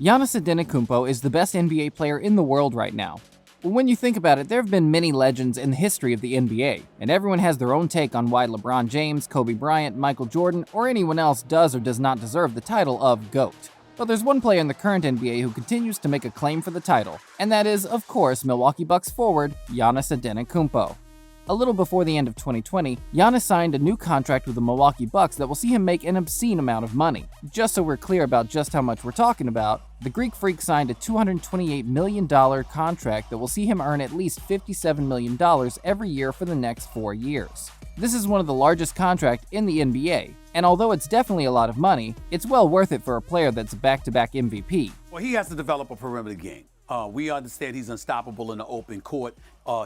Giannis Antetokounmpo is the best NBA player in the world right now. When you think about it, there have been many legends in the history of the NBA, and everyone has their own take on why LeBron James, Kobe Bryant, Michael Jordan, or anyone else does or does not deserve the title of GOAT. But there's one player in the current NBA who continues to make a claim for the title, and that is, of course, Milwaukee Bucks forward Giannis Antetokounmpo. A little before the end of 2020, Giannis signed a new contract with the Milwaukee Bucks that will see him make an obscene amount of money. Just so we're clear about just how much we're talking about, the Greek Freak signed a $228 million contract that will see him earn at least $57 million every year for the next 4 years. This is one of the largest contracts in the NBA, and although it's definitely a lot of money, it's well worth it for a player that's a back-to-back MVP. Well, he has to develop a perimeter game. We understand he's unstoppable in the open court.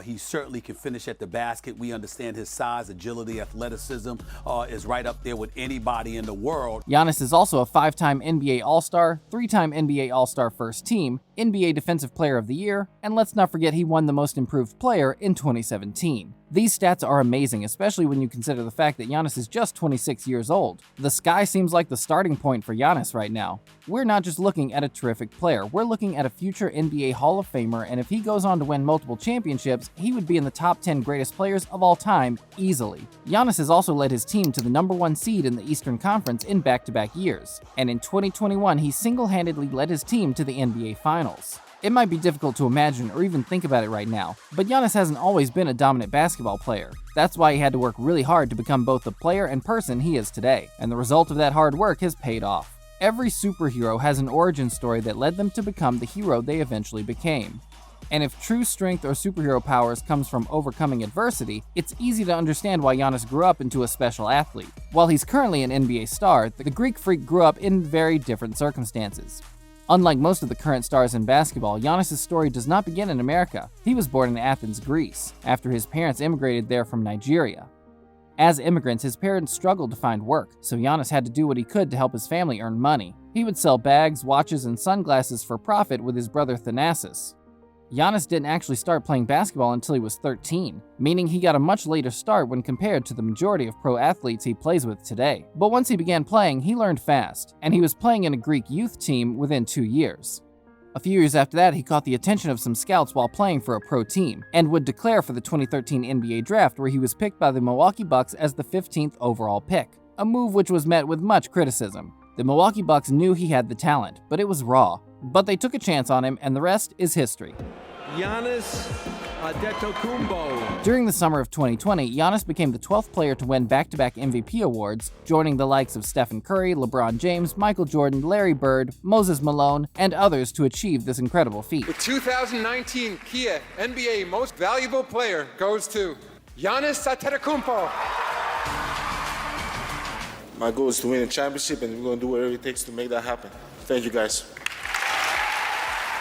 He certainly can finish at the basket. We understand his size, agility, athleticism is right up there with anybody in the world. Giannis is also a 5-time NBA All-Star, 3-time NBA All-Star First Team, NBA Defensive Player of the Year, and let's not forget he won the Most Improved Player in 2017. These stats are amazing, especially when you consider the fact that Giannis is just 26 years old. The sky seems like the starting point for Giannis right now. We're not just looking at a terrific player, we're looking at a future NBA Hall of Famer, and if he goes on to win multiple championships, he would be in the top 10 greatest players of all time, easily. Giannis has also led his team to the #1 seed in the Eastern Conference in back-to-back years, and in 2021 he single-handedly led his team to the NBA Finals. It might be difficult to imagine or even think about it right now, but Giannis hasn't always been a dominant basketball player. That's why he had to work really hard to become both the player and person he is today, and the result of that hard work has paid off. Every superhero has an origin story that led them to become the hero they eventually became. And if true strength or superhero powers comes from overcoming adversity, it's easy to understand why Giannis grew up into a special athlete. While he's currently an NBA star, the Greek Freak grew up in very different circumstances. Unlike most of the current stars in basketball, Giannis' story does not begin in America. He was born in Athens, Greece, after his parents immigrated there from Nigeria. As immigrants, his parents struggled to find work, so Giannis had to do what he could to help his family earn money. He would sell bags, watches, and sunglasses for profit with his brother Thanasis. Giannis didn't actually start playing basketball until he was 13, meaning he got a much later start when compared to the majority of pro athletes he plays with today. But once he began playing, he learned fast, and he was playing in a Greek youth team within 2 years. A few years after that, he caught the attention of some scouts while playing for a pro team, and would declare for the 2013 NBA draft where he was picked by the Milwaukee Bucks as the 15th overall pick, a move which was met with much criticism. The Milwaukee Bucks knew he had the talent, but it was raw. But they took a chance on him, and the rest is history. Giannis Antetokounmpo. During the summer of 2020, Giannis became the 12th player to win back-to-back MVP awards, joining the likes of Stephen Curry, LeBron James, Michael Jordan, Larry Bird, Moses Malone, and others to achieve this incredible feat. The 2019 Kia NBA Most Valuable Player goes to Giannis Antetokounmpo. My goal is to win a championship, and we're going to do whatever it takes to make that happen. Thank you, guys.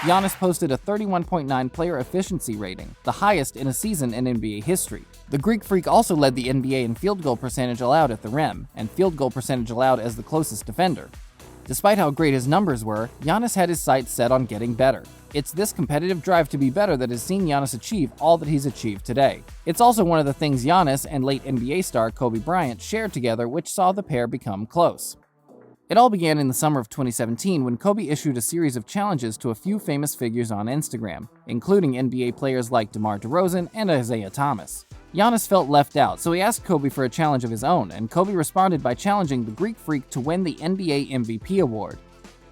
Giannis posted a 31.9 player efficiency rating, the highest in a season in NBA history. The Greek Freak also led the NBA in field goal percentage allowed at the rim, and field goal percentage allowed as the closest defender. Despite how great his numbers were, Giannis had his sights set on getting better. It's this competitive drive to be better that has seen Giannis achieve all that he's achieved today. It's also one of the things Giannis and late NBA star Kobe Bryant shared together, which saw the pair become close. It all began in the summer of 2017 when Kobe issued a series of challenges to a few famous figures on Instagram, including NBA players like DeMar DeRozan and Isaiah Thomas. Giannis felt left out, so he asked Kobe for a challenge of his own, and Kobe responded by challenging the Greek Freak to win the NBA MVP award.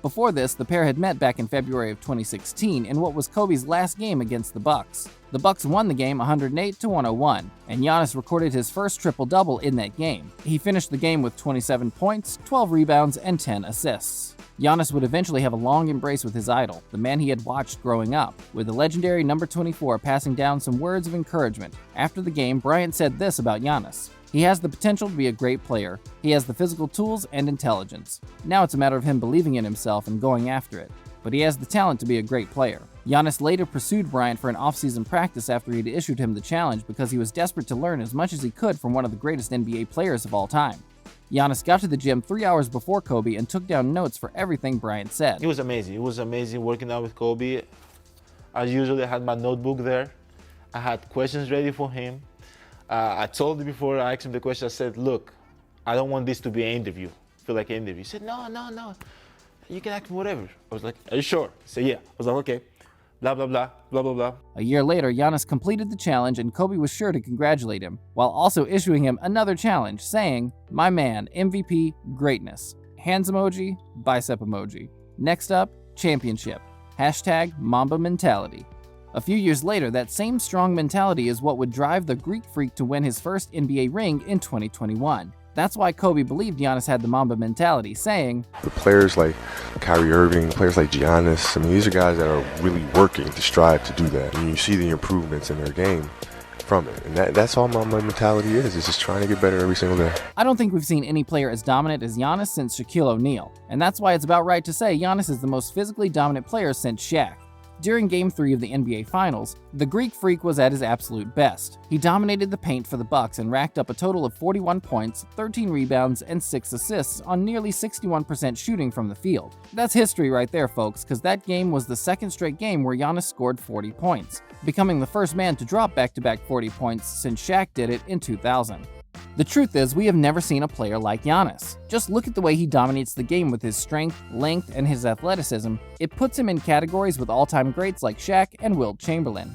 Before this, the pair had met back in February of 2016 in what was Kobe's last game against the Bucks. The Bucks won the game 108-101, and Giannis recorded his first triple-double in that game. He finished the game with 27 points, 12 rebounds, and 10 assists. Giannis would eventually have a long embrace with his idol, the man he had watched growing up, with the legendary number 24 passing down some words of encouragement. After the game, Bryant said this about Giannis: "He has the potential to be a great player. He has the physical tools and intelligence. Now it's a matter of him believing in himself and going after it. But he has the talent to be a great player." Giannis later pursued Bryant for an off-season practice after he'd issued him the challenge because he was desperate to learn as much as he could from one of the greatest NBA players of all time. Giannis got to the gym 3 hours before Kobe and took down notes for everything Bryant said. It was amazing. It was amazing working out with Kobe. As usual, I had my notebook there. I had questions ready for him. I told him before I asked him the question, I said, "Look, I don't want this to be an interview, feel like an interview." He said, No. you can ask me whatever. I was like, are you sure? He said, yeah. I was like, okay. Blah, blah, blah, blah, blah, blah. A year later, Giannis completed the challenge and Kobe was sure to congratulate him, while also issuing him another challenge, saying, "My man, MVP, greatness. Hands emoji, bicep emoji. Next up, championship. Hashtag Mamba mentality." A few years later, that same strong mentality is what would drive the Greek Freak to win his first NBA ring in 2021. That's why Kobe believed Giannis had the Mamba mentality, saying, The players like Kyrie Irving, players like Giannis, I mean, these are guys that are really working to strive to do that. And you see the improvements in their game from it. And that's all Mamba mentality is just trying to get better every single day. I don't think we've seen any player as dominant as Giannis since Shaquille O'Neal, and that's why it's about right to say Giannis is the most physically dominant player since Shaq. During Game 3 of the NBA Finals, the Greek Freak was at his absolute best. He dominated the paint for the Bucks and racked up a total of 41 points, 13 rebounds, and 6 assists on nearly 61% shooting from the field. That's history right there, folks, because that game was the second straight game where Giannis scored 40 points, becoming the first man to drop back-to-back 40 points since Shaq did it in 2000. The truth is, we have never seen a player like Giannis. Just look at the way he dominates the game with his strength, length, and his athleticism. It puts him in categories with all-time greats like Shaq and Wilt Chamberlain.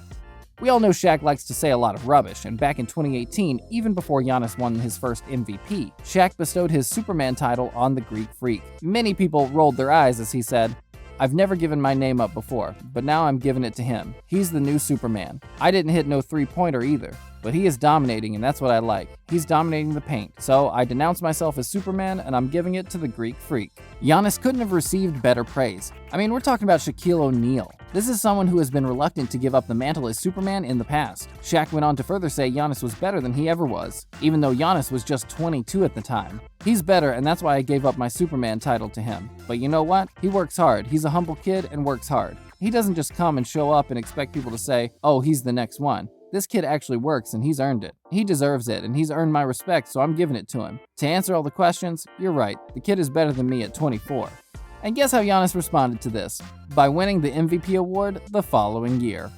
We all know Shaq likes to say a lot of rubbish, and back in 2018, even before Giannis won his first MVP, Shaq bestowed his Superman title on the Greek Freak. Many people rolled their eyes as he said, "I've never given my name up before, but now I'm giving it to him. He's the new Superman. I didn't hit no three-pointer either, but he is dominating and that's what I like. He's dominating the paint. So I denounce myself as Superman and I'm giving it to the Greek Freak." Giannis couldn't have received better praise. I mean, we're talking about Shaquille O'Neal. This is someone who has been reluctant to give up the mantle as Superman in the past. Shaq went on to further say Giannis was better than he ever was, even though Giannis was just 22 at the time. "He's better and that's why I gave up my Superman title to him. But you know what? He works hard. He's a humble kid and works hard. He doesn't just come and show up and expect people to say, 'Oh, he's the next one.' This kid actually works and he's earned it. He deserves it and he's earned my respect, so I'm giving it to him." To answer all the questions, you're right, the kid is better than me at 24. And guess how Giannis responded to this? By winning the MVP award the following year.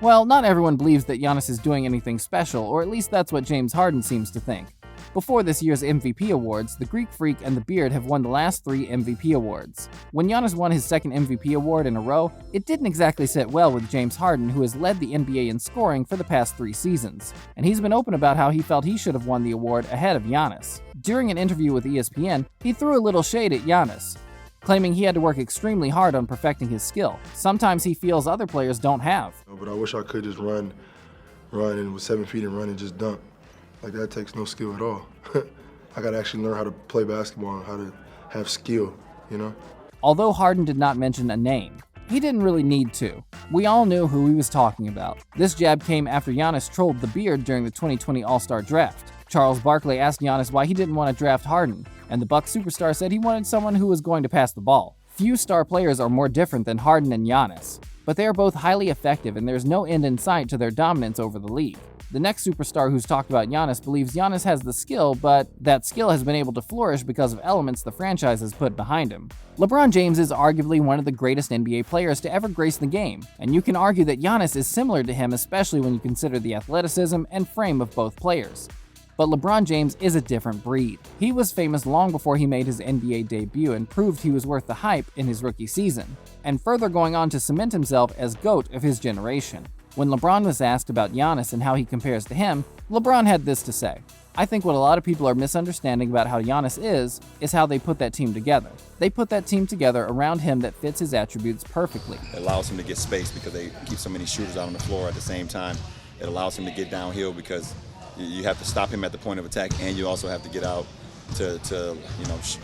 Well, not everyone believes that Giannis is doing anything special, or at least that's what James Harden seems to think. Before this year's MVP awards, the Greek Freak and the Beard have won the last 3 MVP awards. When Giannis won his second MVP award in a row, it didn't exactly sit well with James Harden, who has led the NBA in scoring for the past 3 seasons. And he's been open about how he felt he should have won the award ahead of Giannis. During an interview with ESPN, he threw a little shade at Giannis, claiming he had to work extremely hard on perfecting his skill. Sometimes he feels other players don't have. But I wish I could just run and with 7 feet and run and just dunk. Like, that takes no skill at all. I gotta actually learn how to play basketball and how to have skill, you know? Although Harden did not mention a name, he didn't really need to. We all knew who he was talking about. This jab came after Giannis trolled the Beard during the 2020 All-Star Draft. Charles Barkley asked Giannis why he didn't want to draft Harden, and the Bucks superstar said he wanted someone who was going to pass the ball. Few star players are more different than Harden and Giannis, but they are both highly effective and there's no end in sight to their dominance over the league. The next superstar who's talked about Giannis believes Giannis has the skill, but that skill has been able to flourish because of elements the franchise has put behind him. LeBron James is arguably one of the greatest NBA players to ever grace the game, and you can argue that Giannis is similar to him, especially when you consider the athleticism and frame of both players. But LeBron James is a different breed. He was famous long before he made his NBA debut and proved he was worth the hype in his rookie season, and further going on to cement himself as GOAT of his generation. When LeBron was asked about Giannis and how he compares to him, LeBron had this to say: "I think what a lot of people are misunderstanding about how Giannis is how they put that team together. They put that team together around him that fits his attributes perfectly. It allows him to get space because they keep so many shooters out on the floor at the same time. It allows him to get downhill because you have to stop him at the point of attack, and you also have to get out to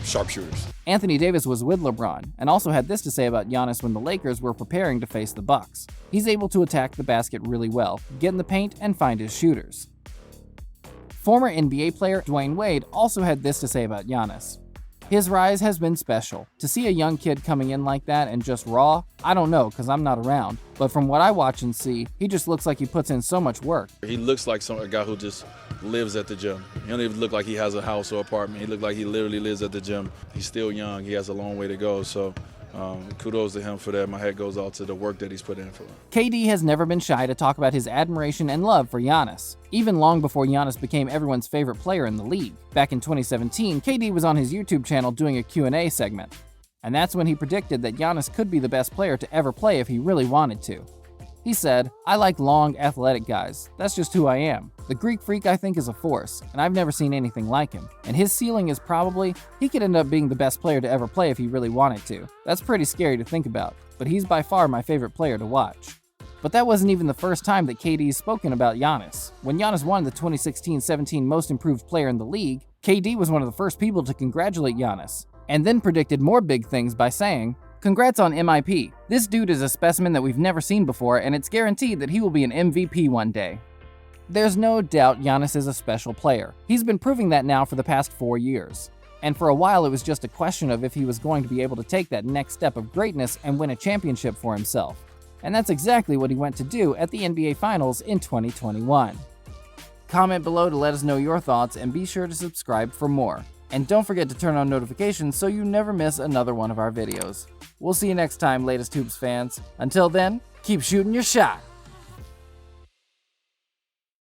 sharpshooters." Anthony Davis was with LeBron and also had this to say about Giannis when the Lakers were preparing to face the Bucks: "He's able to attack the basket really well, get in the paint, and find his shooters." Former NBA player Dwayne Wade also had this to say about Giannis: "His rise has been special. To see a young kid coming in like that and just raw, I don't know because I'm not around. But from what I watch and see, he just looks like he puts in so much work." He looks like a guy who just lives at the gym. He don't even look like he has a house or apartment. He looks like he literally lives at the gym. He's still young. He has a long way to go. So kudos to him for that. My hat goes out to the work that he's put in for him. KD has never been shy to talk about his admiration and love for Giannis, even long before Giannis became everyone's favorite player in the league. Back in 2017, KD was on his YouTube channel doing a Q&A segment. And that's when he predicted that Giannis could be the best player to ever play if he really wanted to. He said, "I like long, athletic guys. That's just who I am. The Greek Freak I think is a force, and I've never seen anything like him. And his ceiling is probably, he could end up being the best player to ever play if he really wanted to. That's pretty scary to think about, but he's by far my favorite player to watch." But that wasn't even the first time that KD's spoken about Giannis. When Giannis won the 2016-17 Most Improved Player in the league, KD was one of the first people to congratulate Giannis, and then predicted more big things by saying, "Congrats on MIP. This dude is a specimen that we've never seen before, and it's guaranteed that he will be an MVP one day." There's no doubt Giannis is a special player. He's been proving that now for the past 4 years. And for a while it was just a question of if he was going to be able to take that next step of greatness and win a championship for himself. And that's exactly what he went to do at the NBA Finals in 2021. Comment below to let us know your thoughts and be sure to subscribe for more. And don't forget to turn on notifications so you never miss another one of our videos. We'll see you next time, latest Hoops fans. Until then, keep shooting your shot.